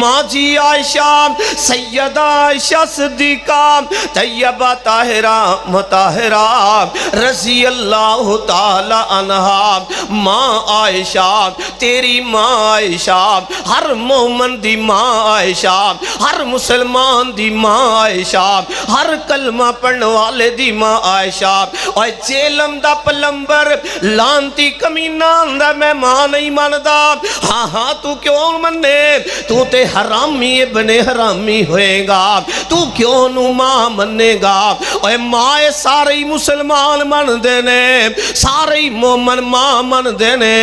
ماں جی عائشہ سیدہ عائشہ صدیقہ طیبہ طاہرہ مطہرہ رضی اللہ تعالی عنہا، ماں عائشہ تیری ماں عائشہ، ہر مومن دی ماں عائشہ، ہر مسلمان دی ماں عائشہ، ہر کلمہ پڑھنے والے دی ماں عائشہ۔ اور جیلم دا پلمبر لانتی کمینہ اندہ میں ماں نہیں ماندا، ہاں ہاں تو کیوں مننے، تو تے حرامی ابن حرامی ہوئے گا، تو کیوں نو ماں مننے گا۔ اور ماں سارے مسلمان من دینے، سارے مومن ماں من دینے،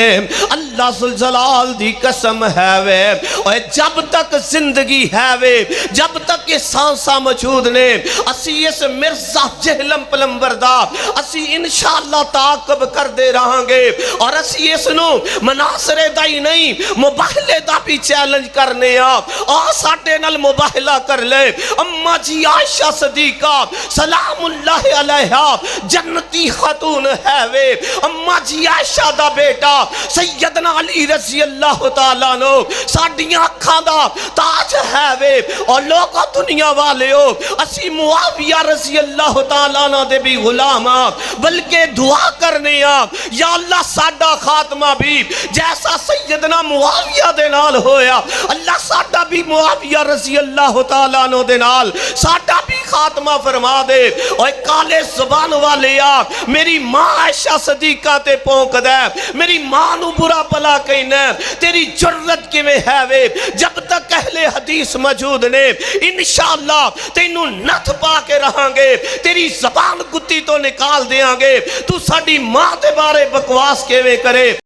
اللہ ذوالجلال دی قسم ہے وے۔ اور جب تک زندگی ہے وے، جب تک یہ سانسا موجود نے، اسی اس مرزا جہلم پلمبر دا اسی انشاءاللہ تعاقب کر دے رہاں گے، اور اسی اس نو مناصرے دا ہی نہیں مباہلے دا بھی چیلنج کرنے ساٹے نال مباہلہ کر لے۔ اماں جی عائشہ صدیقہ سلام اللہ علیہا جنتی خاتون ہے وے، اماں جی عائشہ دا بیٹا سیدنا علی رضی اللہ تعالیٰ عنہ ساڑیاں اکھاں دا تاج ہے وے۔ اور لوگوں دنیا والے ہو اسی معاویہ رضی اللہ تعالیٰ عنہ دے بھی غلام بلکہ دعا کرنے یا اللہ ساڑا خاتمہ بھی جیسا سیدنا معاویہ دے نال ہویا، اللہ ساڑا بھی معاویہ رضی اللہ تعالیٰ عنہ دے نال ساڑا بھی خاتمہ فرما دے۔ اور کالے زبان والے میری ماں عائشہ صدیقہ تے پونک دے، میری ماں نو برا بلا کہنا تیری جرت کی میں ہے وے، جب تک اہل حدیث موجود نے انشاءاللہ تینوں نتھ پا کے رہاں گے، تیری زبان گتی تو نکال دیاں گے، تو ساڑی ماں دے بارے بکواس کے میں کرے۔